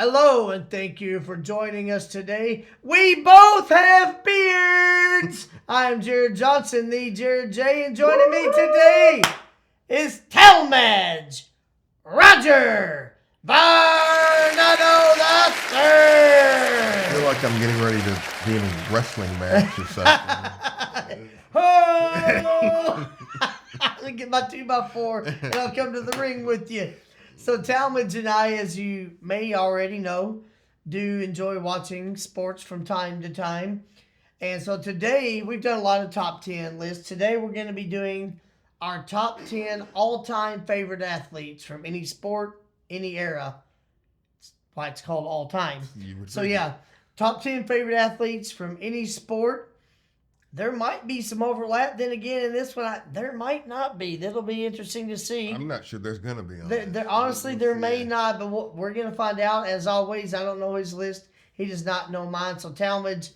Hello, and thank you for joining us today. We both have beards. I'm Jared Johnson, the Jared J, and joining me today is Talmadge Rodger Varnado the I feel third. like I'm getting ready to be in a wrestling match or something. Oh! I'll get my 2x4 and I'll come to the ring with you. So Talmadge and I, as you may already know, do enjoy watching sports from time to time. And so today we've done a lot of top 10 lists. Today we're going to be doing our top 10 all-time favorite athletes from any sport, any era. That's why it's called all time. So yeah, top 10 favorite athletes from any sport. There might be some overlap. Then again, in this one, there might not be. That'll be interesting to see. I'm not sure there's going to be on Honestly, there may not, but we're going to find out. As always, I don't know his list. He does not know mine. So, Talmadge,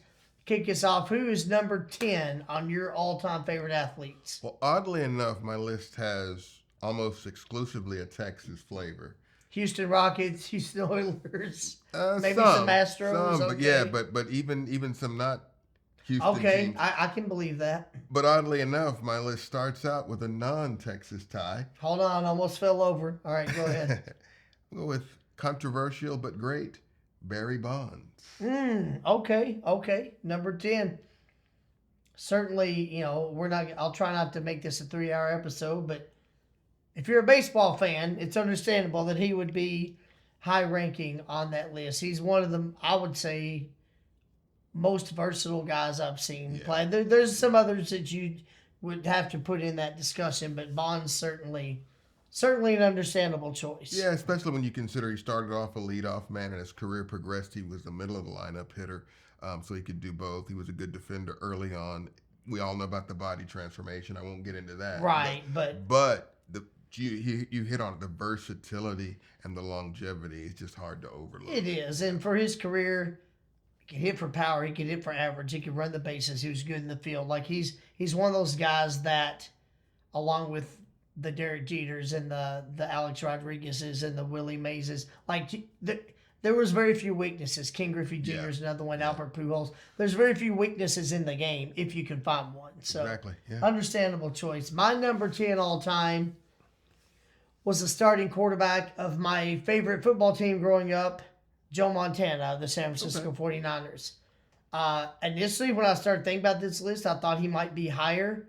kick us off. Who is number 10 on your all-time favorite athletes? Well, oddly enough, my list has almost exclusively a Texas flavor. Houston Rockets, Houston Oilers, maybe some some Astros. Some, okay. but even some not Houston Okay, teams. I can believe that. But oddly enough, my list starts out with a non-Texas tie. Hold on, almost fell over. All right, go ahead. We'll go with controversial but great Barry Bonds. Okay. Number 10. Certainly, I'll try not to make this a 3-hour episode, but if you're a baseball fan, it's understandable that he would be high ranking on that list. He's one of the, I would say, most versatile guys I've seen play. There's some others that you would have to put in that discussion, but Bond's certainly an understandable choice. Yeah, especially when you consider he started off a leadoff man and as career progressed, he was the middle of the lineup hitter, so he could do both. He was a good defender early on. We all know about the body transformation. I won't get into that. Right, but you hit on it, the versatility and the longevity. It's just hard to overlook. It is, and for his career, he could hit for power, he could hit for average, he could run the bases, he was good in the field. Like he's one of those guys that, along with the Derek Jeters and the Alex Rodriguezes and the Willie Mazes, like there was very few weaknesses. King Griffey Jr. is another one, Albert Pujols. There's very few weaknesses in the game if you can find one. So exactly, yeah. Understandable choice. My number 10 all time was the starting quarterback of my favorite football team growing up, Joe Montana of the San Francisco 49ers. Initially, when I started thinking about this list, I thought he might be higher.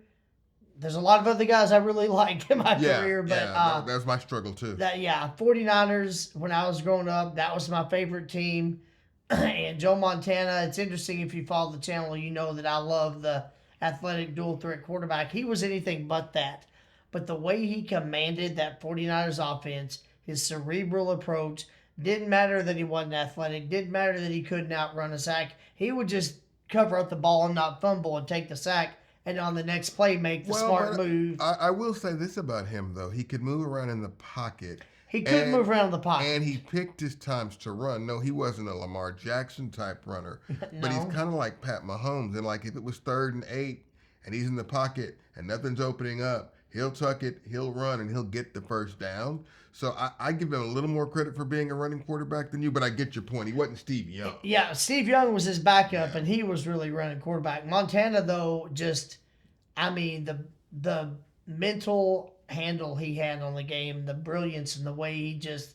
There's a lot of other guys I really like in my career, but that was my struggle too. 49ers, when I was growing up, that was my favorite team. And Joe Montana, it's interesting if you follow the channel, you know that I love the athletic dual threat quarterback. He was anything but that. But the way he commanded that 49ers offense, his cerebral approach, didn't matter that he wasn't athletic. Didn't matter that he couldn't outrun a sack. He would just cover up the ball and not fumble and take the sack, and on the next play make the smart move. I will say this about him, though. He could move around in the pocket. He could move around the pocket. And he picked his times to run. No, he wasn't a Lamar Jackson type runner. No. But he's kind of like Pat Mahomes. And like if it was 3rd and 8 and he's in the pocket and nothing's opening up, he'll tuck it, he'll run, and he'll get the first down. So I give him a little more credit for being a running quarterback than you, but I get your point. He wasn't Steve Young. Yeah, Steve Young was his backup, and he was really running quarterback. Montana, though, the mental handle he had on the game, the brilliance and the way he just,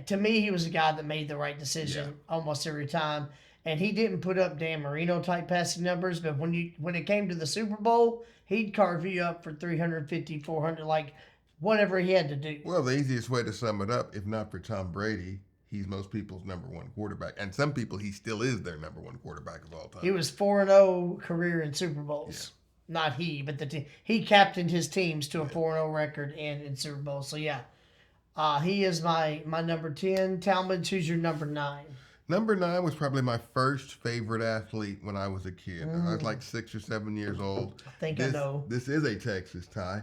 to me, he was a guy that made the right decision almost every time. And he didn't put up Dan Marino-type passing numbers, but when it came to the Super Bowl, he'd carve you up for 350, 400, like whatever he had to do. Well, the easiest way to sum it up, if not for Tom Brady, he's most people's number one quarterback. And some people, he still is their number one quarterback of all time. He was 4-0 career in Super Bowls. Yeah. Not he, but the team. He captained his teams to a 4-0 record and in Super Bowls. So, yeah, he is my number 10. Talmadge, who's your number 9? Number 9 was probably my first favorite athlete when I was a kid. I was like 6 or 7 years old. I know. This is a Texas tie.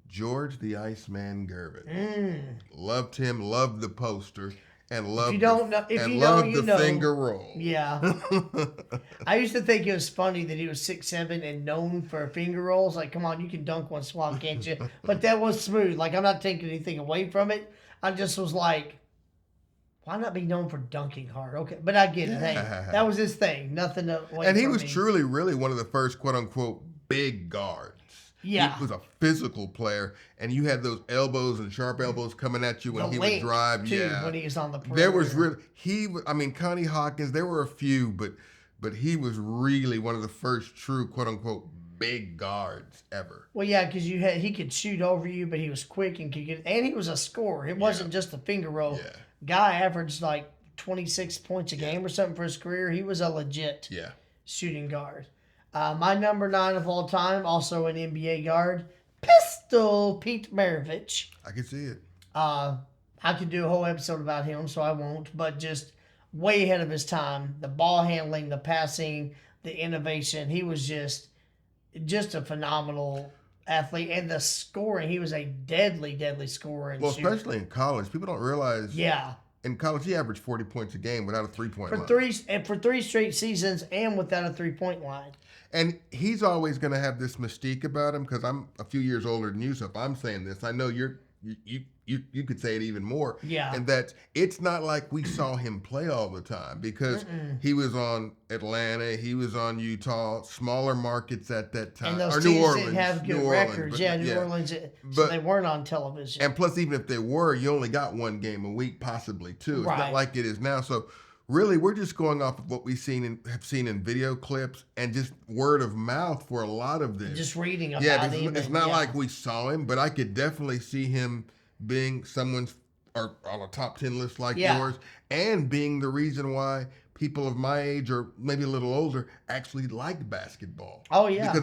George the Iceman Gervin. Loved him, loved the poster, and loved the finger roll. Yeah. I used to think it was funny that he was 6'7" and known for finger rolls. Like, come on, you can dunk once in a while, can't you? But that was smooth. Like, I'm not taking anything away from it. I just was like, Why not be known for dunking hard? Okay, but I get it. Hey, that was his thing. Nothing away And he from was me. truly, really one of the first quote unquote big guards. Yeah. He was a physical player, and you had those elbows and sharp elbows coming at you when he would drive. Too, yeah, when he was on the perimeter. there was really I mean, Connie Hawkins. There were a few, but he was really one of the first true quote unquote big guards ever. Well, yeah, because he could shoot over you, but he was quick and could get, and he was a scorer. It wasn't just a finger roll. Yeah. Guy averaged like 26 points a game or something for his career. He was a legit shooting guard. My number 9 of all time, also an NBA guard, Pistol Pete Maravich. I can see it. I could do a whole episode about him, so I won't. But just way ahead of his time. The ball handling, the passing, the innovation. He was just a phenomenal athlete. And the scoring, he was a deadly scorer. And shooter. Especially in college. People don't realize. Yeah. In college, he averaged 40 points a game without a three-point line. For 3 straight seasons and without a 3-point line. And he's always going to have this mystique about him because I'm a few years older than you. So if I'm saying this, I know you could say it even more. Yeah. And that it's not like we saw him play all the time because he was on Atlanta, he was on Utah, smaller markets at that time. And those or teams New Orleans, didn't have good records. New Orleans. So they weren't on television. And plus, even if they were, you only got one game a week, possibly two. It's not like it is now. So really, we're just going off of what we've seen have seen in video clips and just word of mouth for a lot of this. Just reading about him. It's not like we saw him, but I could definitely see him being someone's or on a top 10 list like yours, and being the reason why people of my age or maybe a little older actually like basketball. Oh yeah,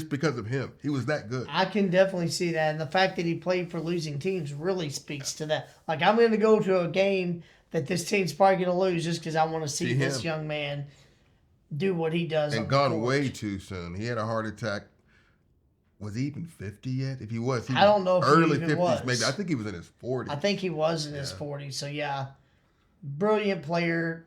because of him, he was that good. I can definitely see that, and the fact that he played for losing teams really speaks to that. Like, I'm going to go to a game that this team's probably going to lose just because I want to see this young man do what he does. And gone way too soon. He had a heart attack. Was he even 50 yet? If he was, I don't know if early he even 50s, was. maybe. I think he was in his 40s. I think he was in his 40s. So, yeah, brilliant player,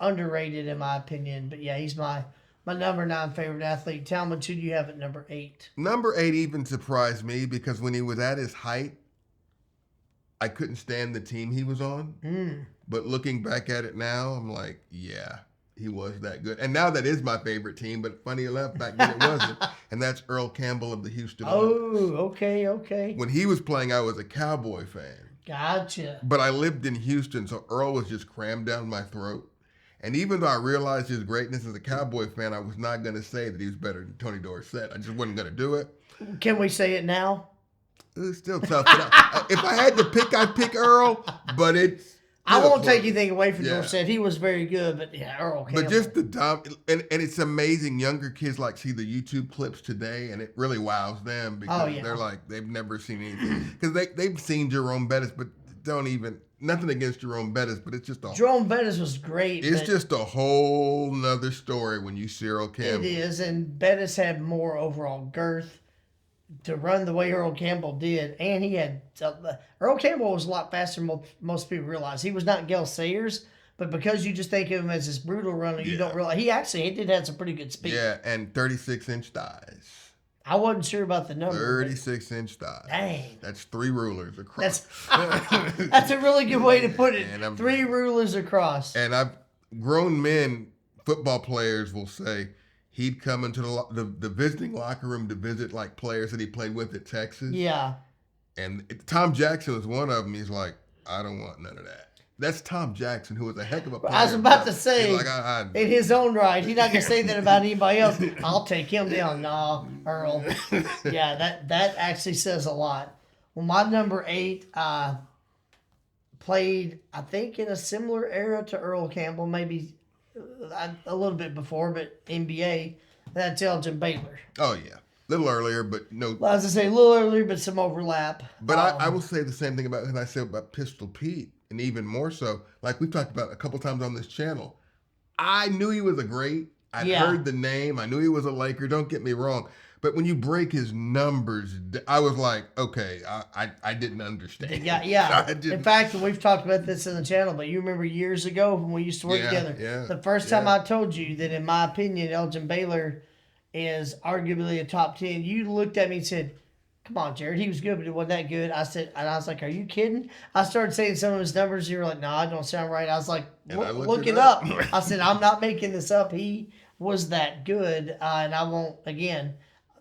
underrated in my opinion. But, yeah, he's my number 9 favorite athlete. Talmadge, who do you have at number 8? Number 8 even surprised me because when he was at his height, I couldn't stand the team he was on. But looking back at it now, I'm like, yeah, he was that good. And now that is my favorite team, but funny enough, back then it wasn't. And that's Earl Campbell of the Houston Rockets. Okay. When he was playing, I was a Cowboy fan. Gotcha. But I lived in Houston, so Earl was just crammed down my throat. And even though I realized his greatness as a Cowboy fan, I was not going to say that he was better than Tony Dorsett. I just wasn't going to do it. Can we say it now? It's still tough. If I had to pick, I'd pick Earl, but it's... I won't take anything away from Dorsett. He was very good, but Earl Campbell. But just the and it's amazing. Younger kids like see the YouTube clips today, and it really wows them because they're like they've never seen anything because they've seen Jerome Bettis, but nothing against Jerome Bettis, but it's just Jerome Bettis was great. It's just a whole nother story when you see Earl Campbell. It is, and Bettis had more overall girth to run the way Earl Campbell did, and he had Earl Campbell was a lot faster than most people realize. He was not Gale Sayers, but because you just think of him as this brutal runner, you don't realize he did have some pretty good speed. Yeah, and 36-inch thighs. I wasn't sure about the number. 36-inch thighs. Dang, that's 3 rulers across. That's a really good way to put it. 3 rulers across. And grown men, football players will say. He'd come into the visiting locker room to visit like players that he played with at Texas. Yeah. And Tom Jackson was one of them. He's like, I don't want none of that. That's Tom Jackson, who was a heck of a player. I was about to say, like, in his own right, he's not going to say that about anybody else. I'll take him down. Nah, Earl. Yeah, that actually says a lot. Well, my number 8 played, I think, in a similar era to Earl Campbell, maybe a little bit before, but NBA, that's Elgin Baylor. Oh, yeah. A little earlier, but no. Well, as I say, a little earlier, but some overlap. But I will say the same thing about what I said about Pistol Pete, and even more so, like we've talked about a couple times on this channel. I knew he was a great. I'd heard the name. I knew he was a Laker. Don't get me wrong. But when you break his numbers, I was like, okay, I didn't understand. Yeah. In fact, we've talked about this in the channel, but you remember years ago when we used to work together, the first time I told you that, in my opinion, Elgin Baylor is arguably a top 10, you looked at me and said, come on, Jared. He was good, but he wasn't that good. I said, and I was like, are you kidding? I started saying some of his numbers. You were like, no, I don't sound right. I was like, look it up. I said, I'm not making this up. He was that good. And I won't, again,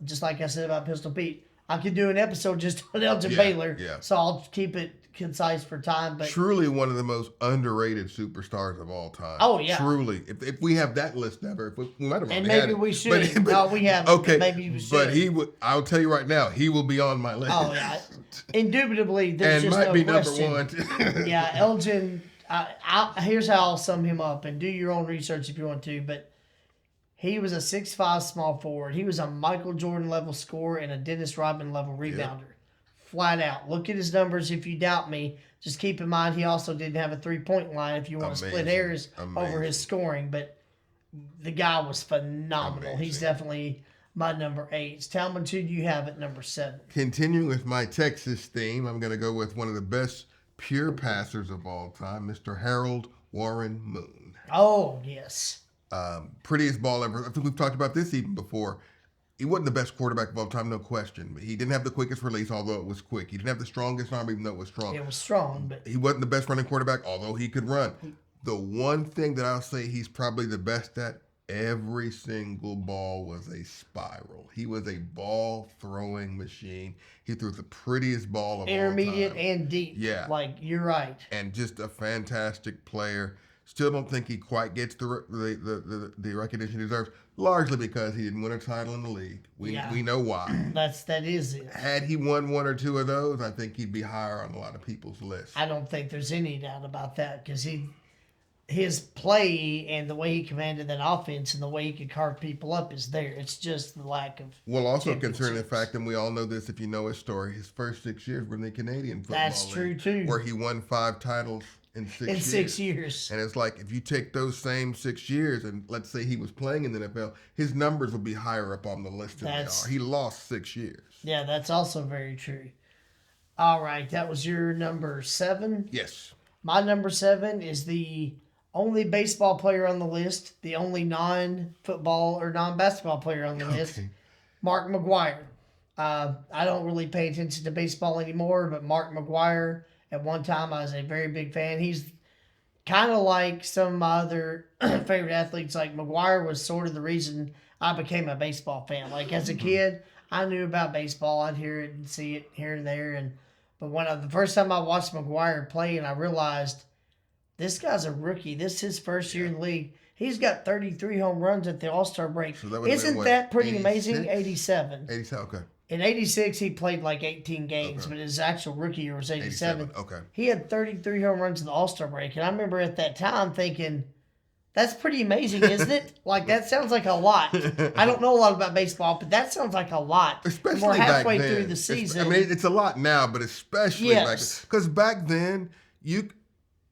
just like I said about Pistol Pete, I could do an episode just on Elgin Baylor. Yeah. So I'll keep it concise for time. But truly one of the most underrated superstars of all time. Oh, yeah. Truly. If we have that list ever, we might have and already maybe had we it. should. No, we have. Okay. Maybe we should. But he would. I'll tell you right now, he will be on my list. Oh yeah, indubitably. There's and just might no be question. number one. Yeah, Elgin. Here's how I'll sum him up, and do your own research if you want to. But he was a 6'5" small forward. He was a Michael Jordan level scorer and a Dennis Rodman level rebounder. Flat out. Look at his numbers if you doubt me. Just keep in mind he also didn't have a 3-point line if you want to split hairs over his scoring. But the guy was phenomenal. He's definitely my number 8. Talmadge, who do you have at number 7? Continuing with my Texas theme, I'm going to go with one of the best pure passers of all time, Mr. Harold Warren Moon. Oh, yes. Prettiest ball ever. I think we've talked about this even before. He wasn't the best quarterback of all time, no question. But he didn't have the quickest release, although it was quick. He didn't have the strongest arm, even though it was strong. It was strong, but he wasn't the best running quarterback, although he could run. The one thing that I'll say he's probably the best at, every single ball was a spiral. He was a ball throwing machine. He threw the prettiest ball of all time. Intermediate and deep. Yeah. Like, you're right. And just a fantastic player. Still don't think he quite gets the recognition he deserves, largely because he didn't win a title in the league. We know why. That is it. Had he won one or two of those, I think he'd be higher on a lot of people's lists. I don't think there's any doubt about that because his play and the way he commanded that offense and the way he could carve people up is there. It's just the lack of. Well, also concerning the fact, and we all know this if you know his story, his first 6 years were in the Canadian Football That's League, true too. where he won 5 titles in 6 years. And it's like, if you take those same 6 years and let's say he was playing in the NFL, his numbers would be higher up on the list than they are. He lost 6 years. Yeah, that's also very true. All right, that was your number 7? Yes. My number 7 is the only baseball player on the list, the only non-football or non-basketball player on the list, Mark McGwire. I don't really pay attention to baseball anymore, but Mark McGwire, at one time, I was a very big fan. He's kind of like some of my other favorite athletes. Like, McGwire was sort of the reason I became a baseball fan. Like, as a kid, I knew about baseball. I'd hear it and see it here and there. But the first time I watched McGwire play and I realized this guy's a rookie. This is his first year in the league. He's got 33 home runs at the All-Star break. So Isn't that pretty 86? amazing? 87. 87, okay. In 86, he played like 18 games, but his actual rookie year was 87. Okay. He had 33 home runs in the All-Star break. And I remember at that time thinking, that's pretty amazing, isn't it? Like, that sounds like a lot. I don't know a lot about baseball, but that sounds like a lot. Especially and we're halfway back then. through the season. I mean, it's a lot now, but especially back then. Because back then,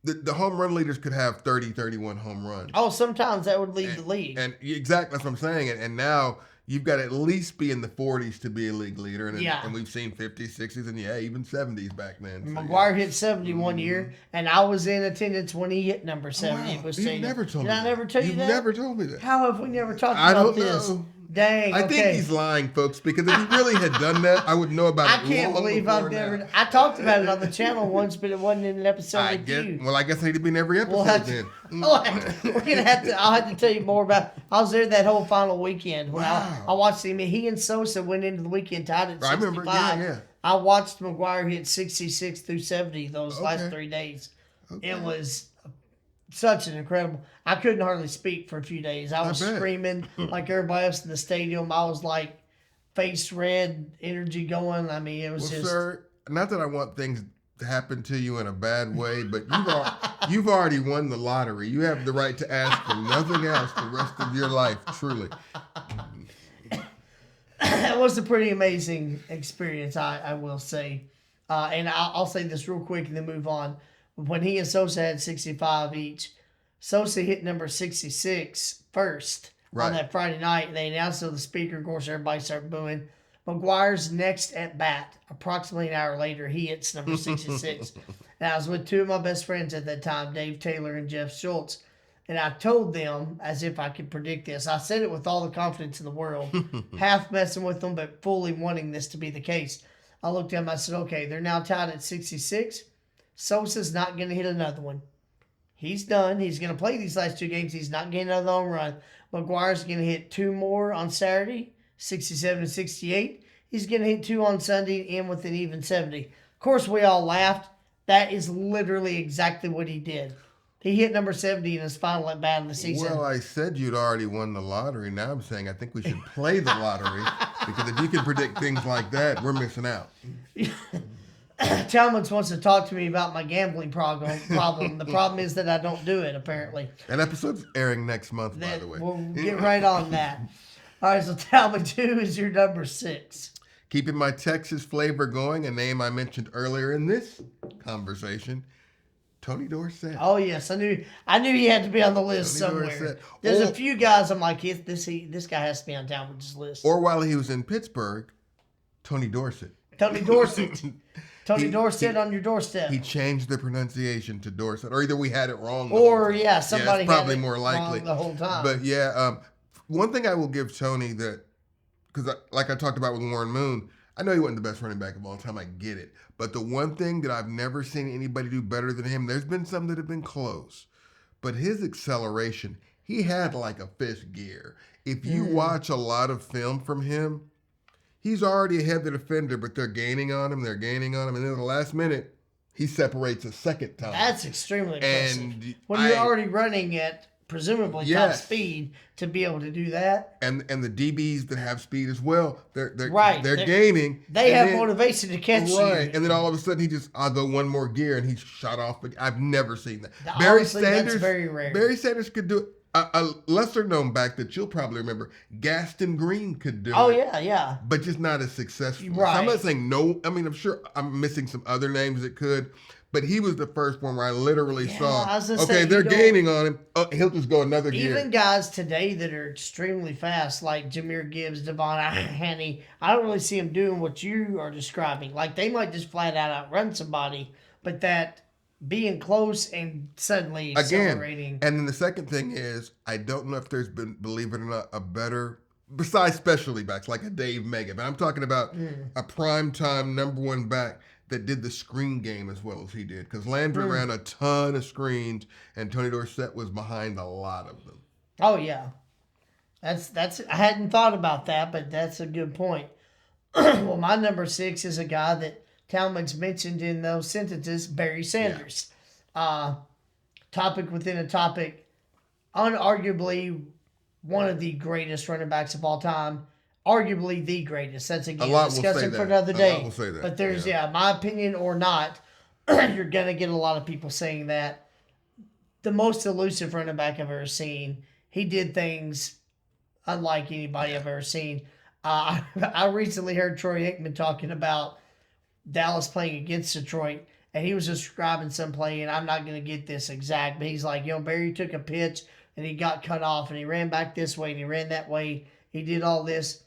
the home run leaders could have 30, 31 home runs. Oh, sometimes that would lead the league. And exactly, that's what I'm saying. And now you've got to at least be in the 40s to be a league leader. And we've seen 50s, 60s, and even 70s back then. So, McGwire hit 70 one year, and I was in attendance when he hit number 70. Wow. Was You've never told me Did I never tell you that? You've never told me that. How have we never talked I about don't this? know. Dang, I think he's lying, folks, because if he really had done that, I would know about it. I can't believe I've never. I talked about it on the channel once, but it wasn't in an episode with you. Well, I guess I need to be in every episode then. We're gonna have to. I'll have to tell you more about. I was there that whole final weekend when I watched him. He and Sosa went into the weekend tied at 65. I remember. Yeah. I watched McGwire hit 66 through 70 those last 3 days. Okay. It was such an incredible. I couldn't hardly speak for a few days. I was screaming like everybody else in the stadium. I was like face red, energy going. I mean, it was just. Sir, not that I want things to happen to you in a bad way, but you've already won the lottery. You have the right to ask for nothing else the rest of your life. Truly. It was a pretty amazing experience, I will say. And I'll say this real quick and then move on. When he and Sosa had 65 each, Sosa hit number 66 first on that Friday night. And they announced it on the speaker. Of course, everybody started booing. McGwire's next at bat, approximately an hour later, he hits number 66. And I was with two of my best friends at that time, Dave Taylor and Jeff Schultz. And I told them, as if I could predict this, I said it with all the confidence in the world, half messing with them, but fully wanting this to be the case. I looked at him. I said, okay, they're now tied at 66. Sosa's not going to hit another one. He's done. He's going to play these last 2 games. He's not getting another long run. McGuire's going to hit 2 more on Saturday, 67 and 68. He's going to hit 2 on Sunday and with an even 70. Of course, we all laughed. That is literally exactly what he did. He hit number 70 in his final at bat of the season. Well, I said you'd already won the lottery. Now I'm saying I think we should play the lottery because if you can predict things like that, we're missing out. Talmadge wants to talk to me about my gambling problem. The problem is that I don't do it, apparently. That episode's airing next month, by the way. We'll get right on that. All right, so Talmadge, who is your number 6? Keeping my Texas flavor going, a name I mentioned earlier in this conversation, Tony Dorsett. Oh yes, I knew he had to be on the list Tony somewhere. Dorsett. There's a few guys I'm like, this guy has to be on Talmadge's list. Or while he was in Pittsburgh, Tony Dorsett. Tony Dorsett. Tony Dorsett on your doorstep. He changed the pronunciation to Dorset, or either we had it wrong. Somebody it's had probably it more likely wrong the whole time. But yeah, one thing I will give Tony that, because like I talked about with Warren Moon, I know he wasn't the best running back of all time. I get it. But the one thing that I've never seen anybody do better than him, there's been some that have been close, but his acceleration, he had like a fifth gear. If you watch a lot of film from him, he's already ahead of the defender, but they're gaining on him, and then at the last minute, he separates a second time. That's extremely impressive. And when you're already running at presumably top speed to be able to do that. And the DBs that have speed as well, they're They're gaining. They have motivation to catch you. Right, and then all of a sudden I'll go one more gear and he's shot off. I've never seen that. Honestly, that's very rare. Barry Sanders could do it. A lesser known back that you'll probably remember, Gaston Green could do it. Oh, yeah. But just not as successful. Right. So I'm not saying no. I mean, I'm sure I'm missing some other names that could. But he was the first one where I literally saw, they're gaining on him. Oh, he'll just go another gear. Even guys today that are extremely fast, like Jahmyr Gibbs, Devon Haney, I don't really see them doing what you are describing. Like, they might just flat out outrun somebody, but that being close and suddenly accelerating. Again, and then the second thing is, I don't know if there's been, believe it or not, a better, besides specialty backs, like a Dave Megan, but I'm talking about a primetime number 1 back that did the screen game as well as he did. Because Landry ran a ton of screens, and Tony Dorsett was behind a lot of them. Oh, yeah. That's I hadn't thought about that, but that's a good point. Well, my number 6 is a guy that Talmadge mentioned in those sentences, Barry Sanders. Yeah. Topic within a topic. Unarguably one of the greatest running backs of all time. Arguably the greatest. That's, again, discussion for another day. A lot will say that. But there's, my opinion or not, you're going to get a lot of people saying that. The most elusive running back I've ever seen. He did things unlike anybody I've ever seen. I recently heard Troy Aikman talking about Dallas playing against Detroit, and he was describing some play, and I'm not going to get this exact, but he's like, Barry took a pitch, and he got cut off, and he ran back this way, and he ran that way. He did all this,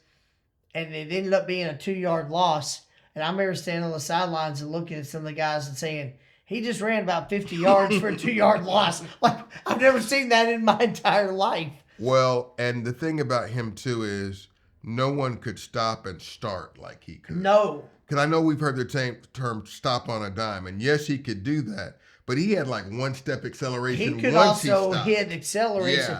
and it ended up being a 2-yard loss. And I remember standing on the sidelines and looking at some of the guys and saying, he just ran about 50 yards for a 2-yard loss. Like, I've never seen that in my entire life. Well, and the thing about him, too, is no one could stop and start like he could. No. Because I know we've heard the term stop on a dime, and yes, he could do that, but he had like one-step acceleration. He could also hit acceleration.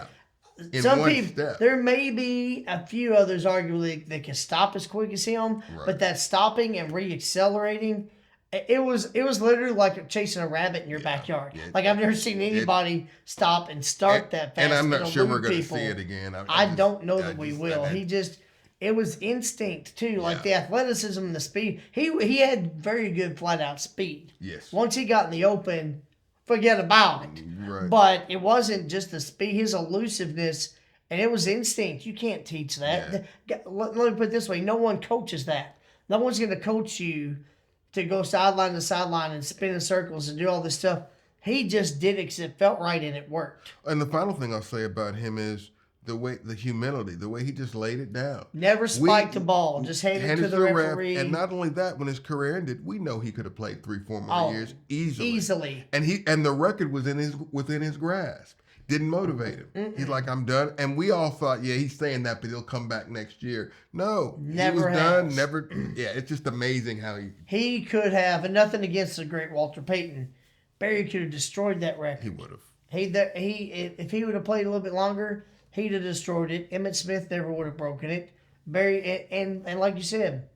Yeah. Some people, there may be a few others arguably that can stop as quick as him, but that stopping and re-accelerating, it was literally like chasing a rabbit in your backyard. Yeah. Like, I've never seen anybody stop and start that fast. And I'm not sure we're going to see it again. I don't know that we will. It was instinct too, like the athleticism and the speed. He had very good flat out speed. Yes. Once he got in the open, forget about it. Right. But it wasn't just the speed, his elusiveness, and it was instinct. You can't teach that. Yeah. Let me put it this way: no one coaches that. No one's going to coach you to go sideline to sideline and spin in circles and do all this stuff. He just did it because it felt right and it worked. And the final thing I'll say about him is the humility, the way he just laid it down. Never spiked the ball, just handed it to the referee. And not only that, when his career ended, we know he could have played 3-4 more years easily. Easily. And the record was within his grasp. didn't motivate him. He's like, I'm done. And we all thought, yeah, he's saying that, but he'll come back next year. No, Never he was has. done. Never. Yeah, it's just amazing how he could have, and nothing against the great Walter Payton. Barry could have destroyed that record. he would have. If he would have played a little bit longer, he'd have destroyed it. Emmitt Smith never would have broken it. Barry and like you said,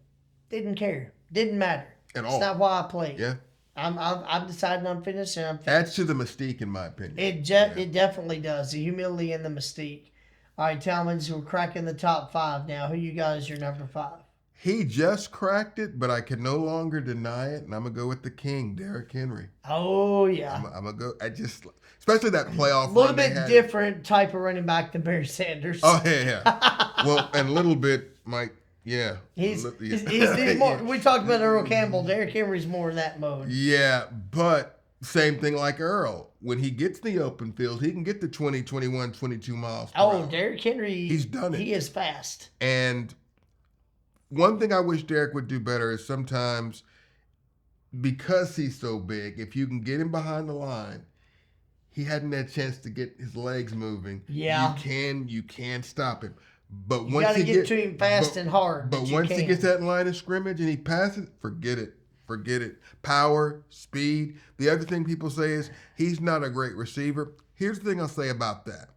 didn't care, didn't matter At all. It's not why I played. Yeah. I'm deciding I'm finished and I'm finished. Adds to the mystique, in my opinion. It definitely does. The humility and the mystique. All right, Talmadge, we're cracking the top 5 now. Who you got as your number 5? He just cracked it, but I can no longer deny it, and I'm gonna go with the king, Derrick Henry. Oh yeah. I'm gonna go. Especially that playoff. A little run they bit had. different type of running back than Barry Sanders. Oh yeah. Well, and a little bit, Mike. Yeah. He's more. We talked about Earl Campbell. Derrick Henry's more in that mode. Yeah, but same thing like Earl. When he gets the open field, he can get to 20, 21, 22 miles per hour. Derrick Henry. He's done it. He is fast. And one thing I wish Derrick would do better is sometimes, because he's so big, if you can get him behind the line, he hadn't had a chance to get his legs moving. Yeah. You can stop him. But You once got to he get to him fast and hard. But once he gets that line of scrimmage and he passes, forget it. Forget it. Power, speed. The other thing people say is he's not a great receiver. Here's the thing I'll say about that.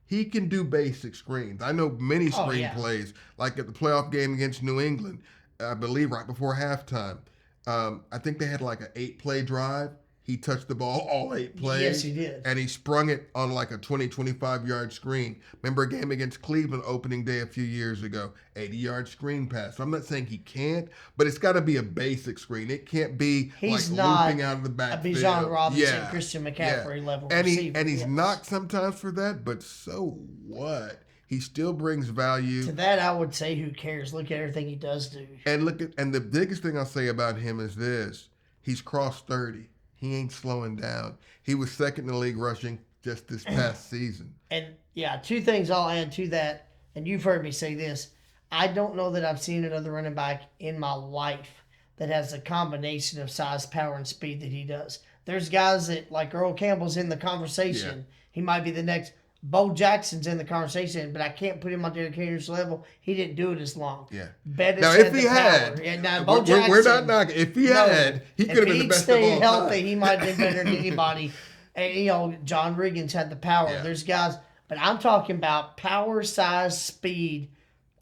He can do basic screens. I know many screen plays, like at the playoff game against New England, I believe right before halftime. I think they had like an 8-play drive. He touched the ball all 8 plays. Yes, he did. And he sprung it on like a 20, 25-yard screen. Remember a game against Cleveland opening day a few years ago? 80-yard screen pass. So I'm not saying he can't, but it's got to be a basic screen. It can't be He's like not looping out of the backfield. a Bijan Robinson, Christian McCaffrey level receiver. And he's knocked sometimes for that, but so what? He still brings value. To that, I would say, who cares? Look at everything he does do. And the biggest thing I'll say about him is this: he's crossed 30. He ain't slowing down. He was second in the league rushing just this past season. And yeah, 2 things I'll add to that. And you've heard me say this. I don't know that I've seen another running back in my life that has a combination of size, power, and speed that he does. There's guys that, like Earl Campbell's in the conversation. Yeah. He might be the next. Bo Jackson's in the conversation, but I can't put him on Derrick Henry's level. He didn't do it as long. Yeah. Bettis now, if he had, Bo Jackson, we're not knocking. If he had, he could have been the best of all time. If he'd stayed healthy, he might have been better than anybody. And, John Riggins had the power. Yeah. There's guys, but I'm talking about power, size, speed.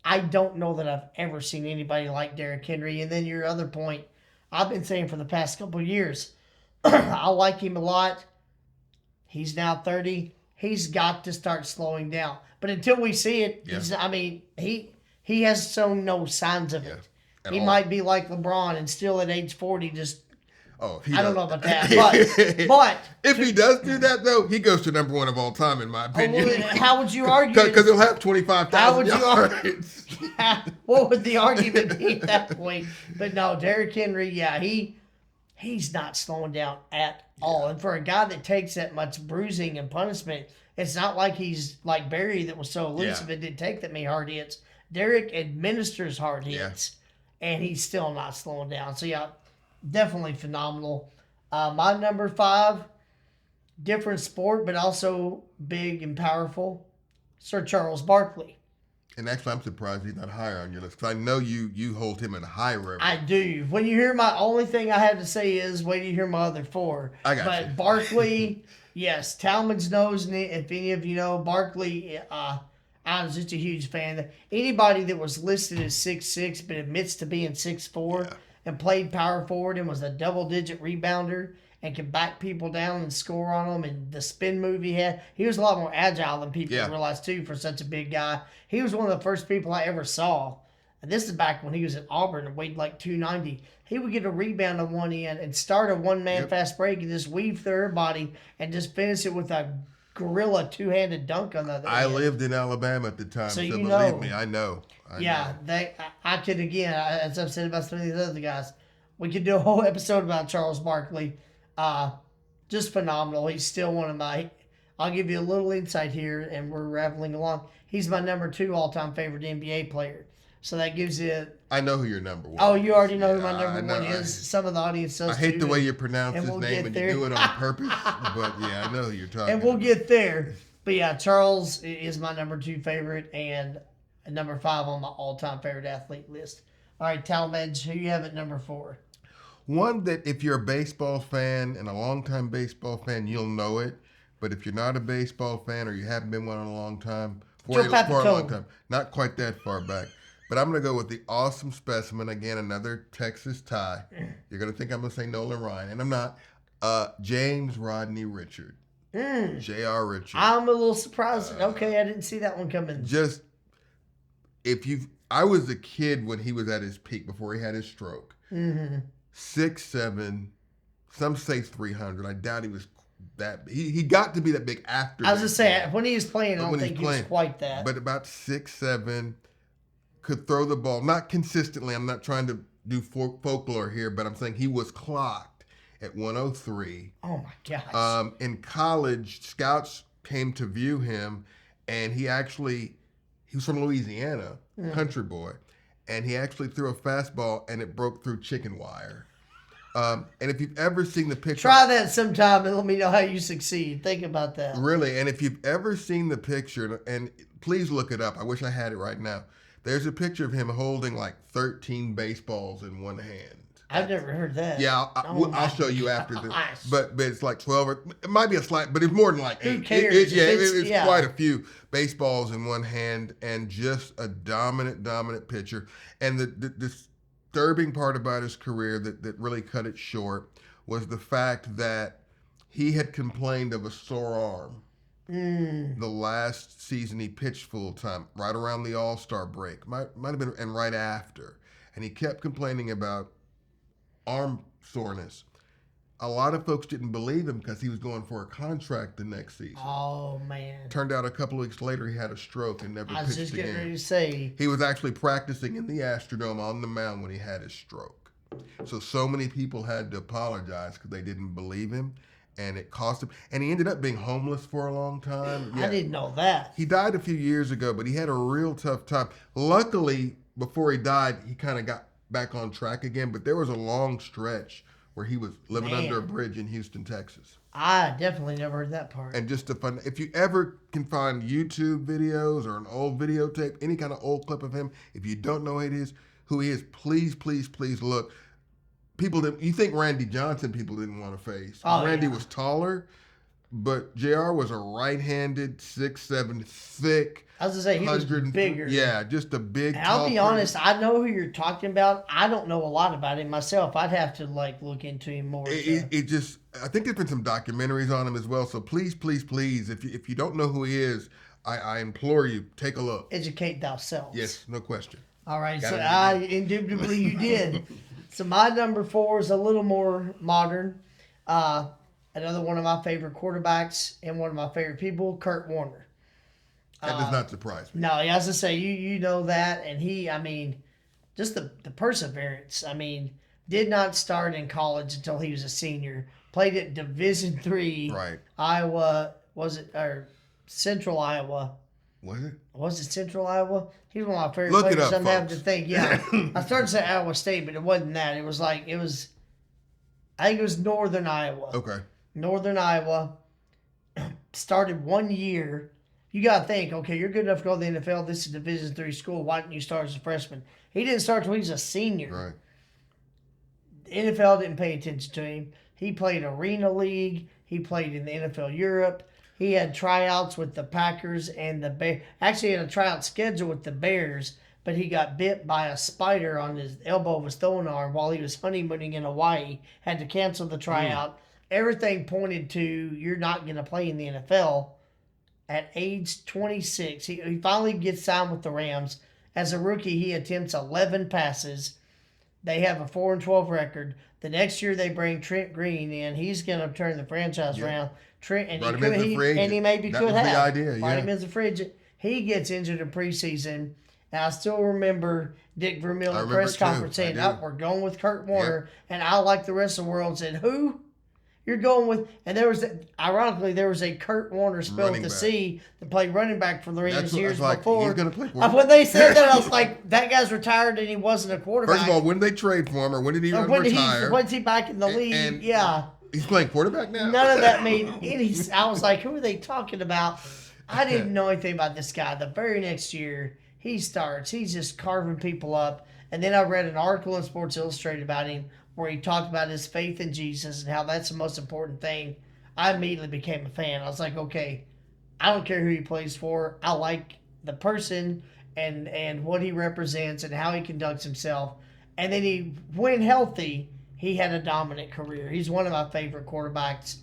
I don't know that I've ever seen anybody like Derrick Henry. And then your other point, I've been saying for the past couple of years, I like him a lot. He's now 30. He's got to start slowing down. But until we see it, he has shown no signs of it. He might be like LeBron and still at age 40 just I don't know about that. But if he does do that, though, he goes to number 1 of all time, in my opinion. How would you argue? Because he'll have 25,000 yards. What would the argument be at that point? But no, Derrick Henry, he's not slowing down at all. And for a guy that takes that much bruising and punishment, it's not like he's like Barry that was so elusive and didn't take that many hard hits. Derrick administers hard hits, and he's still not slowing down. So, definitely phenomenal. My number 5, different sport, but also big and powerful, Sir Charles Barkley. And actually, I'm surprised he's not higher on your list, because I know you hold him in high reverence. I do. When you hear my only thing I have to say is wait till you hear my other 4. I got you. But Barkley, yes, Talmadge knows, and if any of you know, Barkley, I was just a huge fan. Anybody that was listed as 6'6", but admits to being 6'4", and played power forward and was a double-digit rebounder and can back people down and score on them, and the spin move he had. He was a lot more agile than people realize, too, for such a big guy. He was one of the first people I ever saw, and this is back when he was at Auburn and weighed like 290. He would get a rebound on one end and start a one-man fast break and just weave through everybody and just finish it with a gorilla two-handed dunk on the other end. I lived in Alabama at the time, so you believe me, I know. I could, again, as I've said about some of these other guys, we could do a whole episode about Charles Barkley. Just phenomenal. He's still one of my, I'll give you a little insight here, and we're rattling along. He's my number 2 all-time favorite NBA player. So that gives you. I know who your number one. Oh, you already know who Yeah, my number one is. Some of the audience does I hate too, the way you pronounce and his we'll name get and there. you do it on purpose. But yeah, I know who you're talking And we'll about. get there. But yeah, Charles is my number 2 favorite and number 5 on my all-time favorite athlete list. All right, Talmadge, who you have at number 4? One that if you're a baseball fan and a longtime baseball fan, you'll know it. But if you're not a baseball fan or you haven't been one in a long time, for a long time, not quite that far back. But I'm going to go with the awesome specimen. Again, another Texas tie. You're going to think I'm going to say Nolan Ryan, and I'm not. James Rodney Richard. J.R. Richard. I'm a little surprised. Okay, I didn't see that one coming. Just, I was a kid when he was at his peak before he had his stroke. 6'7", some say 300. I doubt he was that. He got to be that big after. I was just saying, when he was playing, I don't think he was quite that. But about 6'7", could throw the ball. Not consistently. I'm not trying to do folklore here, but I'm saying he was clocked at 103. Oh, my gosh. In college, scouts came to view him, and he was from Louisiana, country boy, and he actually threw a fastball, and it broke through chicken wire. And if you've ever seen the picture... Try that sometime and let me know how you succeed. Think about that. Really, and if you've ever seen the picture, and please look it up. I wish I had it right now. There's a picture of him holding like 13 baseballs in one hand. I've never heard that. Yeah, I'll show you after this. But it's like 12 or it might be a slight, but it's more than like 8. Who cares? It's quite a few baseballs in one hand and just a dominant pitcher. And the disturbing part about his career that really cut it short was the fact that he had complained of a sore arm. The last season he pitched full time, right around the All-Star break, might have been, and right after, and he kept complaining about arm soreness. A lot of folks didn't believe him because he was going for a contract the next season. Oh man! Turned out a couple of weeks later he had a stroke and never pitched again. I was just getting ready to say he was actually practicing in the Astrodome on the mound when he had his stroke. So many people had to apologize because they didn't believe him. And it cost him. And he ended up being homeless for a long time. Yeah. I didn't know that. He died a few years ago, but he had a real tough time. Luckily, before he died, he kind of got back on track again. But there was a long stretch where he was living under a bridge in Houston, Texas. I definitely never heard that part. And just if you ever can find YouTube videos or an old videotape, any kind of old clip of him, if you don't know who he is, please look. You think Randy Johnson people didn't want to face. Randy was taller, but JR was a right-handed, 6'7", thick. I was going to say, he was bigger. Yeah, just a big, and I'll be honest, I know who you're talking about. I don't know a lot about him myself. I'd have to, look into him more. I think there's been some documentaries on him as well, so please, if you don't know who he is, I implore you, take a look. Educate thyself. Yes, no question. All right, indubitably you did. So my number 4 is a little more modern. Another one of my favorite quarterbacks and one of my favorite people, Kurt Warner. That does not surprise me. No, as I say, you know that. And he, just the perseverance. Did not start in college until he was a senior. Played at Division III. Right. Iowa, or Central Iowa. Was it Central Iowa? He's one of my favorite players. Look it up, I'm having to think. Yeah, I started to say Iowa State, but it wasn't that. I think it was Northern Iowa. Okay. Northern Iowa. Started 1 year. You got to think, okay, you're good enough to go to the NFL. This is a Division III school. Why didn't you start as a freshman? He didn't start until he was a senior. Right. The NFL didn't pay attention to him. He played Arena League. He played in the NFL Europe. He had tryouts with the Packers and the Bears. Actually, he had a tryout schedule with the Bears, but he got bit by a spider on his elbow of his throwing arm while he was honeymooning in Hawaii. Had to cancel the tryout. Everything pointed to you're not going to play in the NFL. At age 26, he finally gets signed with the Rams. As a rookie, he attempts 11 passes. They have a 4-12 record. The next year, they bring Trent Green in. He's going to turn the franchise around. Trent, and he maybe could have. That was the idea, Brought him as a free agent. He gets injured in preseason. And I still remember Dick Vermeil in the press conference saying, we're going with Kurt Warner. Yep. And I, like the rest of the world, said, who? You're going with, and ironically, there was a Kurt Warner spelled Running with a back. C that played running back for the Rams That's what I years was like, before. he's going to play quarterback. When they said that, I was like, that guy's retired and he wasn't a quarterback. First of all, when did they trade for him, or when did he retire? When's he back in the league? And yeah. He's playing quarterback now? None of that made any sense. I was like, who are they talking about? I didn't know anything about this guy. The very next year, he starts. He's just carving people up. And then I read an article in Sports Illustrated about him where he talked about his faith in Jesus and how that's the most important thing. I immediately became a fan. I was like, okay, I don't care who he plays for. I like the person and what he represents and how he conducts himself. And then when healthy, he had a dominant career. He's one of my favorite quarterbacks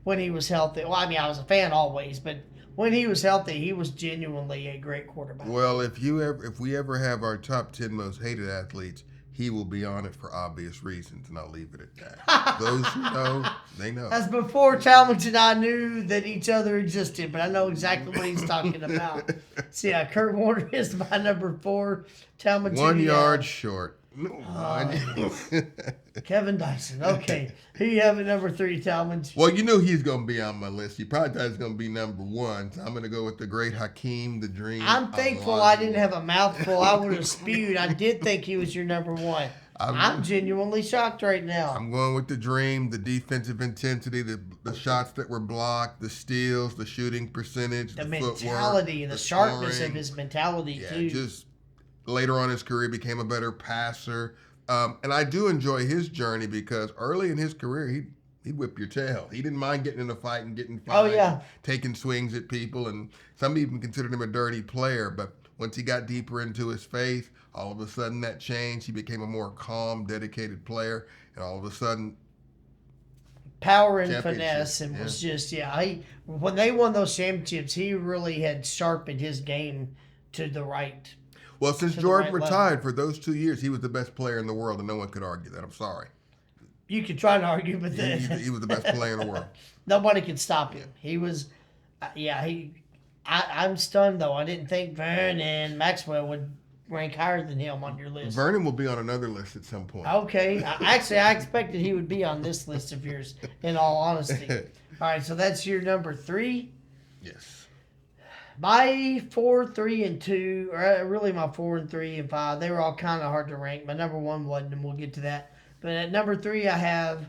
when he was healthy. Well, I mean, I was a fan always, but when he was healthy, he was genuinely a great quarterback. Well, if we ever have our top 10 most hated athletes, he will be on it for obvious reasons, and I'll leave it at that. Those who know, they know. That's before Talmadge and I knew that each other existed, but I know exactly what he's talking about. So, yeah, Kurt Warner is my number 4. Talmadge 1 yard short. Kevin Dyson. Okay. Who you have at number 3, Talmadge? Well, you knew he's going to be on my list. You probably thought he's going to be number 1. So I'm going to go with the great Hakeem the Dream. I'm thankful I didn't have a mouthful. I would have spewed. I did think he was your number 1. I'm genuinely shocked right now. I'm going with the Dream, the defensive intensity, the shots that were blocked, the steals, the shooting percentage, the footwork, mentality, and the sharpness scoring. of his mentality, too. Just later on in his career became a better passer. And I do enjoy his journey because early in his career, he'd whip your tail. He didn't mind getting in a fight and getting fined, taking swings at people. And some even considered him a dirty player. But once he got deeper into his faith, all of a sudden that changed. He became a more calm, dedicated player. And all of a sudden, power and finesse, and was just, when they won those championships, he really had sharpened his game to the right. Well, since Jordan retired for those 2 years, he was the best player in the world, and no one could argue that. I'm sorry. You could try to argue, but he was the best player in the world. Nobody could stop him. He was, I'm stunned, though. I didn't think Vernon Maxwell would rank higher than him on your list. Vernon will be on another list at some point. Okay. I expected he would be on this list of yours, in all honesty. All right, so that's your number 3? Yes. My 4, 3, and 2, or really my 4 and 3 and 5, they were all kind of hard to rank. My number 1 wasn't, and we'll get to that. But at number 3, I have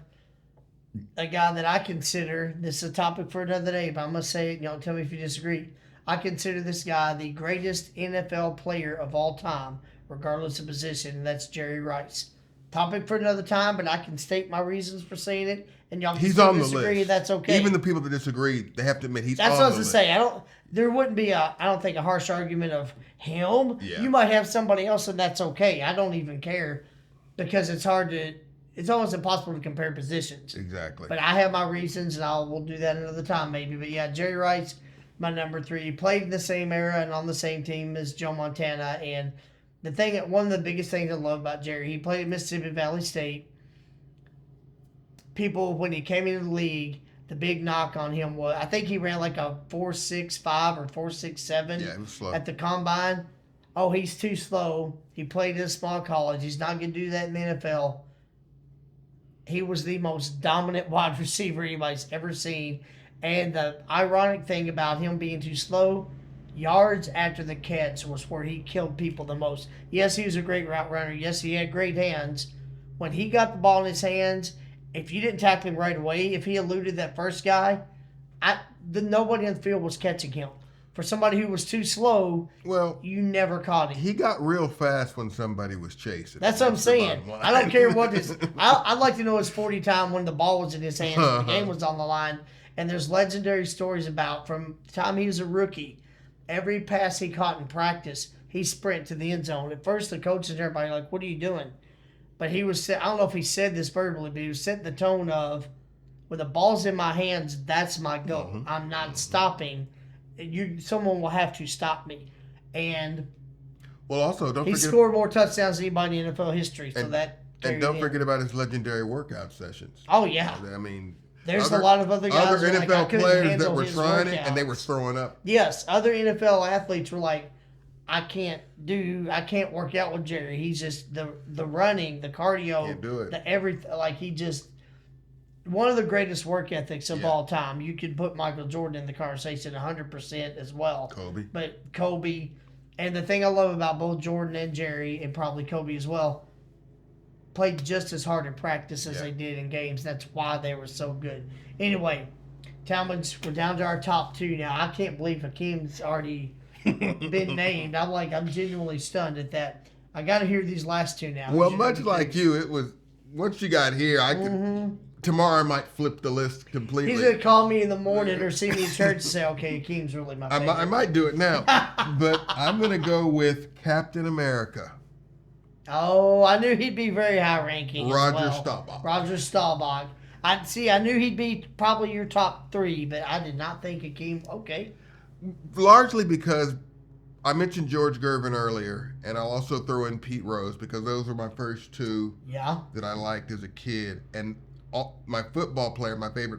a guy that I consider, this is a topic for another day, but I'm going to say it, and y'all tell me if you disagree. I consider this guy the greatest NFL player of all time, regardless of position, and that's Jerry Rice. Topic for another time, but I can state my reasons for saying it, and y'all can still disagree, that's okay. Even the people that disagree, they have to admit he's on the list. That's what I was going to say. There wouldn't be I don't think, a harsh argument of him. Yeah. You might have somebody else, and that's okay. I don't even care because it's almost impossible to compare positions. Exactly. But I have my reasons, and we'll do that another time maybe. But yeah, Jerry Rice, my number 3. He played in the same era and on the same team as Joe Montana. And one of the biggest things I love about Jerry, he played at Mississippi Valley State. People, when he came into the league, the big knock on him was, I think he ran like a 4.65 or 4.67 he was slow. at the combine. Oh, he's too slow. He played at a small college. He's not going to do that in the NFL. He was the most dominant wide receiver anybody's ever seen. And the ironic thing about him being too slow, yards after the catch was where he killed people the most. Yes, he was a great route runner. Yes, he had great hands. When he got the ball in his hands, if you didn't tackle him right away, if he eluded that first guy, nobody in the field was catching him. For somebody who was too slow, you never caught him. He got real fast when somebody was chasing. That's what I'm saying. I don't care what his... I'd like to know his 40 time when the ball was in his hands, the game was on the line. And there's legendary stories about from the time he was a rookie, every pass he caught in practice, he sprint to the end zone. At first, the coaches and everybody were like, what are you doing? But he was, I don't know if he said this verbally, but he was setting the tone of, when the ball's in my hands, that's my goal. Mm-hmm. I'm not stopping. Someone will have to stop me. And also, he scored more touchdowns than anybody in NFL history. So and don't forget about his legendary workout sessions. Oh, yeah. I mean, there's a lot of other guys. Other NFL players that were trying it, and they were throwing up. Yes, other NFL athletes were like, I can't work out with Jerry. He's just the running, the cardio, can't do it. the everything. Like one of the greatest work ethics of Yeah. all time. You could put Michael Jordan in the conversation 100% as well. Kobe. But Kobe, and the thing I love about both Jordan and Jerry, and probably Kobe as well, played just as hard in practice as Yeah. they did in games. That's why they were so good. Anyway, Talmadge, we're down to our top two now. I can't believe Hakeem's already been named. I'm genuinely stunned at that. I got to hear these last two now. Well, Who's your much number like two? you, it was once you got here, I could. Tomorrow I might flip the list completely. He's gonna call me in the morning or see me in church and say, "Okay, Hakeem's really my favorite." I might do it now, but I'm gonna go with Captain America. Oh, I knew he'd be very high ranking. Roger as well. Staubach. Roger Staubach. I knew he'd be probably your top three, but I did not think Hakeem. Okay. Largely because I mentioned George Gervin earlier, and I'll also throw in Pete Rose because those were my first two Yeah. that I liked as a kid. And my favorite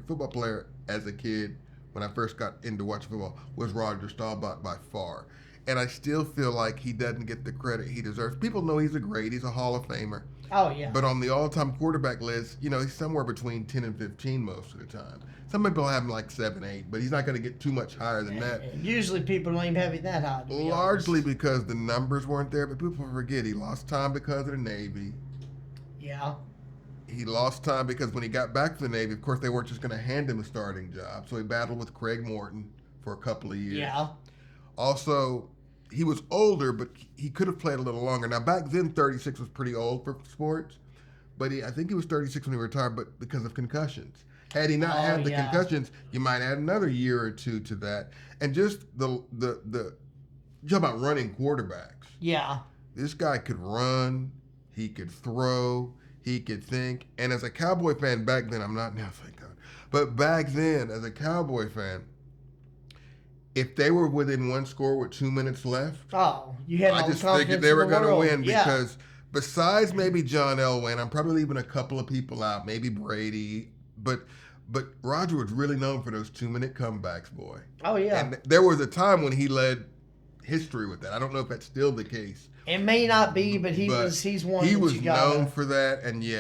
football player as a kid when I first got into watching football was Roger Staubach by far. And I still feel like he doesn't get the credit he deserves. People know he's he's a Hall of Famer. Oh yeah. But on the all-time quarterback list, he's somewhere between 10 and 15 most of the time. Some people have him like 7, 8, but he's not going to get too much higher than that. And usually people don't even have it that high. To be Largely honest. because the numbers weren't there, but people forget he lost time because of the Navy. Yeah. He lost time because when he got back to the Navy, of course, they weren't just going to hand him a starting job. So he battled with Craig Morton for a couple of years. Yeah. Also, he was older, but he could have played a little longer. Now, back then, 36 was pretty old for sports. But I think he was 36 when he retired, but because of concussions. Had he not had the concussions, you might add another year or two to that. And just you talk about running quarterbacks. Yeah. This guy could run. He could throw. He could think. And as a Cowboy fan back then, I'm not now, thank God. But back then, as a Cowboy fan, if they were within one score with 2 minutes left, Oh, you had all I the just confidence figured they were in the going to world. win Yeah. because besides maybe John Elway, I'm probably leaving a couple of people out, maybe Brady, but Roger was really known for those 2-minute comebacks, boy. Oh yeah. And there was a time when he led history with that. I don't know if that's still the case. It may not be, but he's one. He that was you gotta, known for that, and he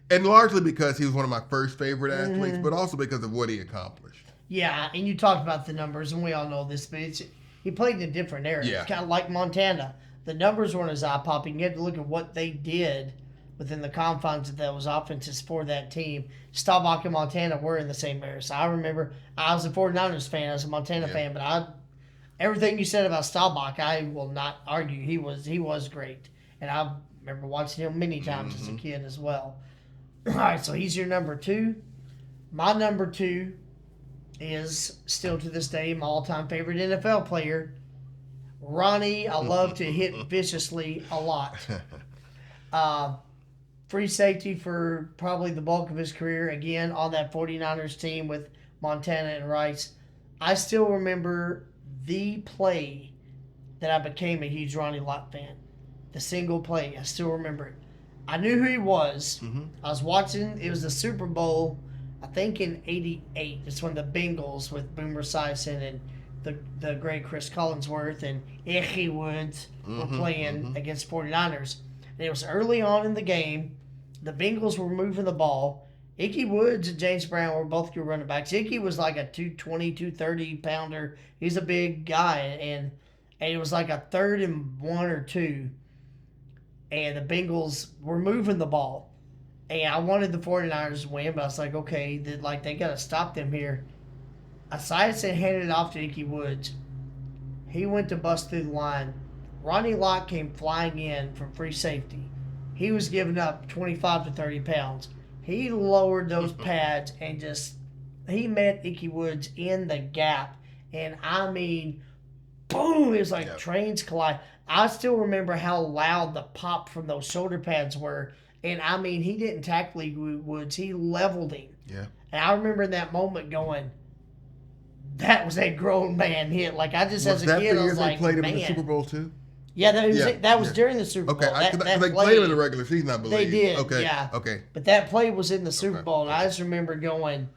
and largely because he was one of my first favorite athletes, but also because of what he accomplished. Yeah, and you talked about the numbers, and we all know this, but he played in a different era. Yeah. It's kind of like Montana. The numbers weren't as eye-popping. You had to look at what they did within the confines of those offenses for that team. Staubach and Montana were in the same era. So I remember I was a 49ers fan. I was a Montana fan, but everything you said about Staubach, I will not argue. He was great. And I remember watching him many times as a kid as well. All right, so he's your number two. My number two is still to this day my all-time favorite NFL player, Ronnie. I love to hit viciously a lot. Free safety for probably the bulk of his career, again, on that 49ers team with Montana and Rice. I still remember the play that I became a huge Ronnie Lott fan. The single play, I still remember it. I knew who he was. I was watching, it was the Super Bowl, I think in '88. It's when the Bengals with Boomer Esiason and the great Chris Collinsworth and Ickey Woods were playing against 49ers. And it was early on in the game. The Bengals were moving the ball. Ickey Woods and James Brown were both good running backs. Ickey was like a 220, 230 pounder. He's a big guy. And it was like a 3rd and 1 or 2. And the Bengals were moving the ball. And I wanted the 49ers to win, but I was like, okay, they got to stop them here. Esiason handed it off to Ickey Woods. He went to bust through the line. Ronnie Lott came flying in from free safety. He was giving up 25 to 30 pounds. He lowered those pads and he met Ickey Woods in the gap. And I mean, boom, it was like trains collide. I still remember how loud the pop from those shoulder pads were. And I mean, he didn't tackle Ickey Woods. He leveled him. Yeah. And I remember in that moment going, that was a grown man hit. Like, I just, as a kid, I was like, they played him man. in the Super Bowl too? Yeah, that was during the Super Bowl. Okay, they played him in the regular season, I believe. They did, okay. yeah. Okay. But that play was in the Super Bowl, and I just remember going,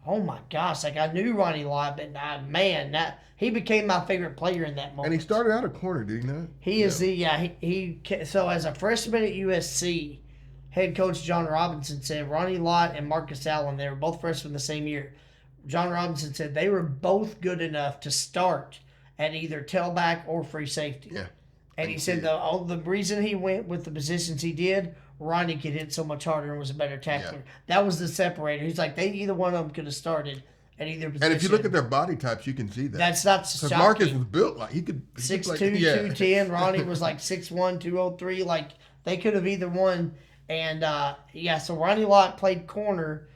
oh my gosh, like I knew Ronnie Lott, but he became my favorite player in that moment. And he started out a corner, did he not? He is so as a freshman at USC, head coach John Robinson said Ronnie Lott and Marcus Allen, they were both freshmen the same year. John Robinson said they were both good enough to start at either tailback or free safety. Yeah. And he said the reason he went with the positions he did, Ronnie could hit so much harder and was a better tackler. Yeah. That was the separator. He's like, either one of them could have started at either position. And if you look at their body types, you can see that. That's not shocking. Because Marcus was built like he could 6'2", like, 210. Ronnie was like 6'1", 203. Like, they could have either one. And, so Ronnie Lott played corner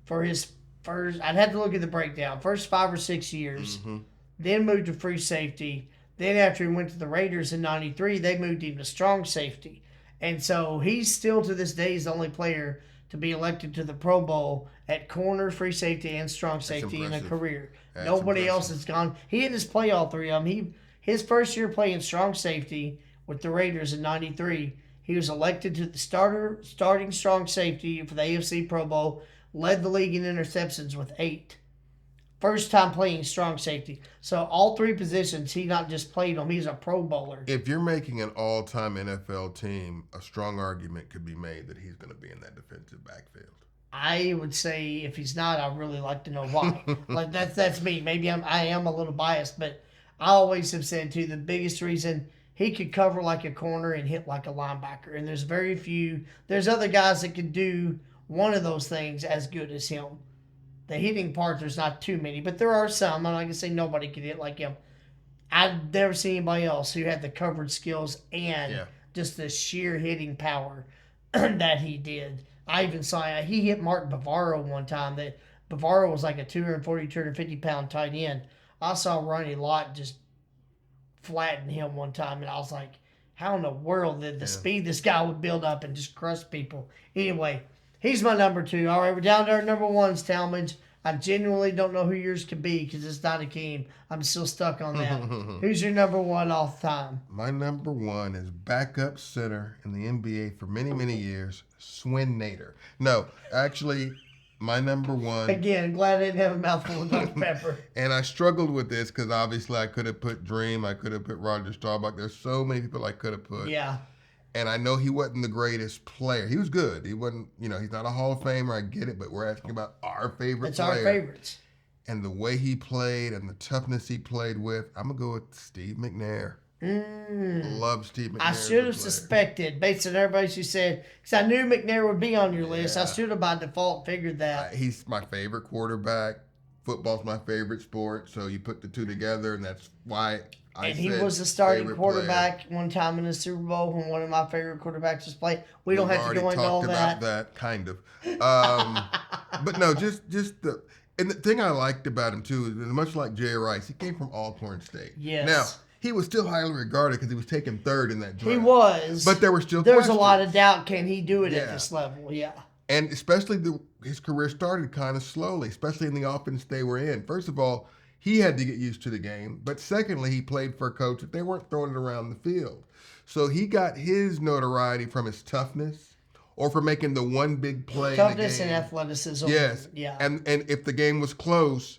for his first, I'd have to look at the breakdown, first 5 or 6 years. Mm-hmm. Then moved to free safety. Then after he went to the Raiders in 93, they moved him to strong safety. And so he's still to this day is the only player to be elected to the Pro Bowl at corner, free safety, and strong safety in a career. Nobody else has gone. He didn't just play all three of them. His first year playing strong safety with the Raiders in 93, he was elected to the starting strong safety for the AFC Pro Bowl, led the league in interceptions with 8. First time playing strong safety. So all 3 positions, he not just played them, he's a Pro Bowler. If you're making an all-time NFL team, a strong argument could be made that he's going to be in that defensive backfield. I would say if he's not, I'd really like to know why. Like that's me. Maybe I am a little biased, but I always have said too, the biggest reason he could cover like a corner and hit like a linebacker. And there's other guys that could do one of those things as good as him. The hitting part, there's not too many, but there are some. I'm not going to say nobody could hit like him. I've never seen anybody else who had the coverage skills and just the sheer hitting power that he did. I even saw he hit Mark Bavaro one time. That Bavaro was like a 240, 250-pound tight end. I saw Ronnie Lott just flatten him one time, and I was like, how in the world did the speed this guy would build up and just crush people? Anyway, he's my number 2. All right, we're down to our number 1s, Talmadge. I genuinely don't know who yours could be because it's not Akeem. I'm still stuck on that. Who's your number 1 all the time? My number 1 is backup center in the NBA for many, many years, Swin Nader. No, actually, my number 1. Again, glad I didn't have a mouthful of Dr. Pepper. And I struggled with this because obviously I could have put Dream, I could have put Roger Staubach. There's so many people I could have put. Yeah. And I know he wasn't the greatest player. He was good. He wasn't, he's not a Hall of Famer. I get it, but we're asking about our favorite player. It's our favorites. And the way he played and the toughness he played with, I'm going to go with Steve McNair. Love Steve McNair. I should have suspected, based on everybody who said, because I knew McNair would be on your list. I should have by default figured that. He's my favorite quarterback. Football's my favorite sport. So you put the two together, and that's why he was the starting quarterback one time in the Super Bowl when one of my favorite quarterbacks was playing. We don't have to go into all that. About that, kind of. But no, just the... And the thing I liked about him, too, is much like Jay Rice, he came from Alcorn State. Yes. Now, he was still highly regarded because he was taken 3rd in that draft. He was. But there were still There's questions. A lot of doubt, can he do it at this level? Yeah. And especially his career started kind of slowly, especially in the offense they were in. First of all, he had to get used to the game. But secondly, he played for a coach that they weren't throwing it around the field. So he got his notoriety from his toughness or for making the one big play Toughness in the game. and athleticism. Yes. Yeah. And if the game was close,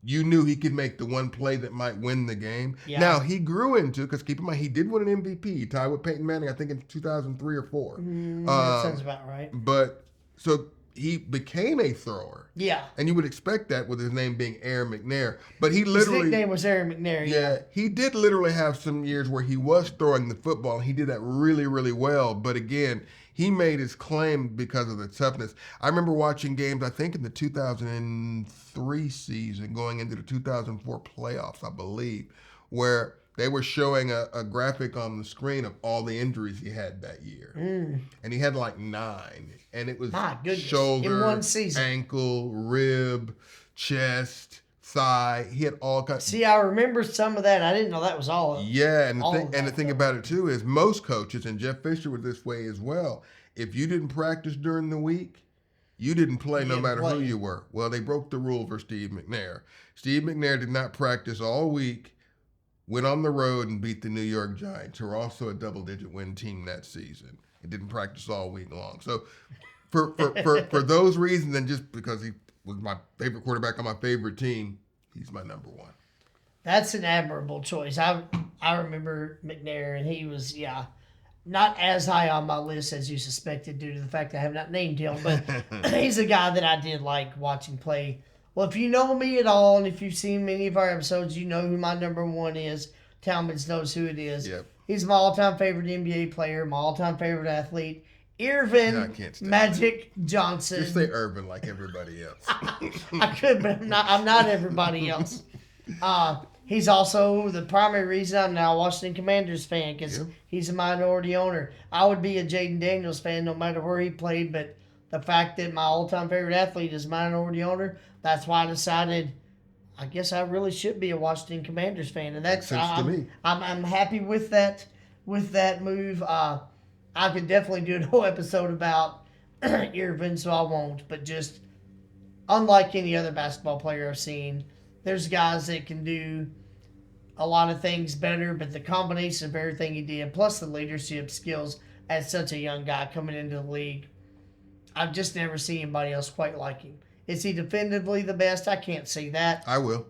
you knew he could make the one play that might win the game. Yeah. Now, he grew into, because keep in mind, he did win an MVP. He tied with Peyton Manning, I think, in 2003 or 4. That sounds about right. But, so he became a thrower. Yeah. And you would expect that with his name being Aaron McNair. But he literally... His nickname was Aaron McNair, yeah. He did literally have some years where he was throwing the football, and he did that really, really well. But again, he made his claim because of the toughness. I remember watching games, I think in the 2003 season, going into the 2004 playoffs, I believe, where they were showing a graphic on the screen of all the injuries he had that year. And he had like 9. And it was shoulder, in one season. Ankle, rib, chest, thigh. He had all kinds. See, I remember some of that. I didn't know that was all. Yeah, and the thing about it too is most coaches, and Jeff Fisher was this way as well. If you didn't practice during the week, you didn't play no matter who you were. Well, they broke the rule for Steve McNair. Steve McNair did not practice all week, went on the road and beat the New York Giants, who were also a double-digit win team that season. He didn't practice all week long. So for those reasons, and just because he was my favorite quarterback on my favorite team, he's my number 1. That's an admirable choice. I remember McNair, and he was, not as high on my list as you suspected due to the fact that I have not named him, but he's a guy that I did like watching play. Well, if you know me at all, and if you've seen many of our episodes, you know who my number one is. Talmadge knows who it is. Yep. He's my all-time favorite NBA player, my all-time favorite athlete, Irvin Magic Johnson. Just say Irvin like everybody else. I could, but I'm not everybody else. He's also the primary reason I'm now a Washington Commanders fan, because he's a minority owner. I would be a Jaden Daniels fan no matter where he played, but the fact that my all-time favorite athlete is a minority owner, that's why I decided I guess I really should be a Washington Commanders fan, and that's to me. I'm happy with that move. I could definitely do a whole episode about Irvin, so I won't. But just unlike any other basketball player I've seen, there's guys that can do a lot of things better, but the combination of everything he did, plus the leadership skills as such a young guy coming into the league, I've just never seen anybody else quite like him. Is he definitively the best? I can't say that. I will.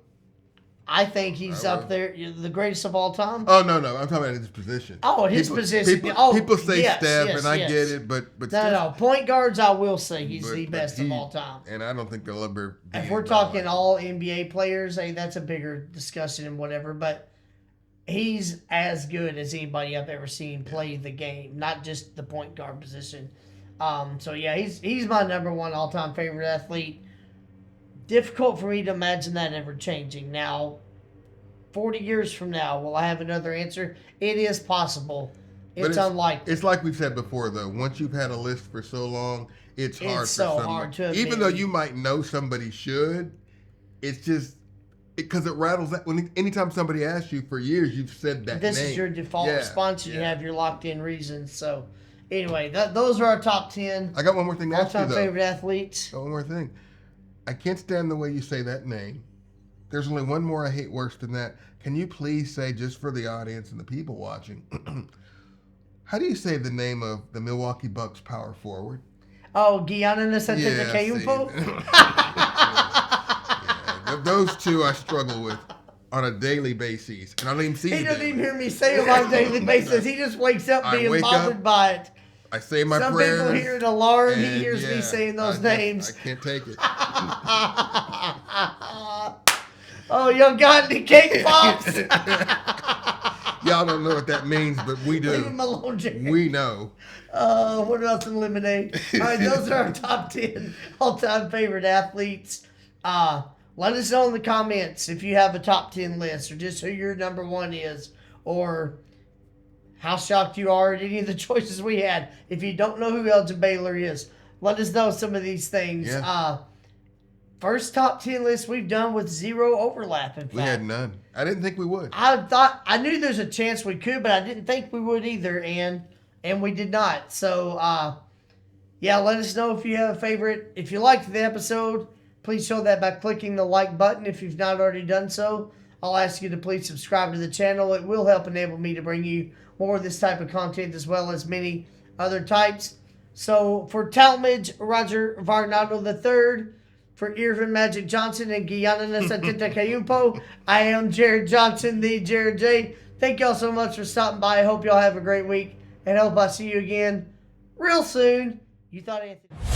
I think he's up there, the greatest of all time. Oh, no. I'm talking about his position. Oh, his position. People say Steph, and I get it, but no. Point guards, I will say he's the best of all time. And I don't think they'll ever be. If we're talking all NBA players, hey, that's a bigger discussion and whatever, but he's as good as anybody I've ever seen play the game, not just the point guard position. So, yeah, he's my number one all-time favorite athlete. Difficult for me to imagine that ever changing. Now, 40 years from now, will I have another answer? It is possible. It's unlikely. It's like we've said before, though. Once you've had a list for so long, it's hard to admit. Even though you might know somebody should, it's just because it rattles that. Anytime somebody asks you for years, you've said that this name. Is your default response. You have your locked-in reasons. So, anyway, those are our top 10. I got one more thing to ask you, though. All-time favorite athletes. One more thing. I can't stand the way you say that name. There's only one more I hate worse than that. Can you please say, just for the audience and the people watching, how do you say the name of the Milwaukee Bucks power forward? Oh, Giannis Antetokounmpo? Those two I struggle with on a daily basis. And I don't even see He doesn't even hear me say them on a daily basis. He just wakes up being bothered by it. I say my Some prayers. Some people hear an alarm. He hears me saying those names. I can't take it. Oh, you got any cake pops? Y'all don't know what that means, but we do. Leave him alone, Jerry. We know. What else in lemonade? All right, those are our top 10 all-time favorite athletes. Let us know in the comments if you have a top 10 list, or just who your number one is, or how shocked you are at any of the choices we had. If you don't know who Elgin Baylor is, let us know some of these things. Yeah. First top 10 list we've done with zero overlap, in fact. We had none. I didn't think we would. I knew there's a chance we could, but I didn't think we would either, and we did not. So, let us know if you have a favorite. If you liked the episode, please show that by clicking the like button if you've not already done so. I'll ask you to please subscribe to the channel. It will help enable me to bring you more of this type of content as well as many other types. So for Talmadge Rodger Varnado III, for Irvin Magic Johnson and Giannis Antetokounmpo, I am Jared Johnson, the Jared J. Thank y'all so much for stopping by. I hope y'all have a great week, and I hope I see you again real soon. You thought Anthony...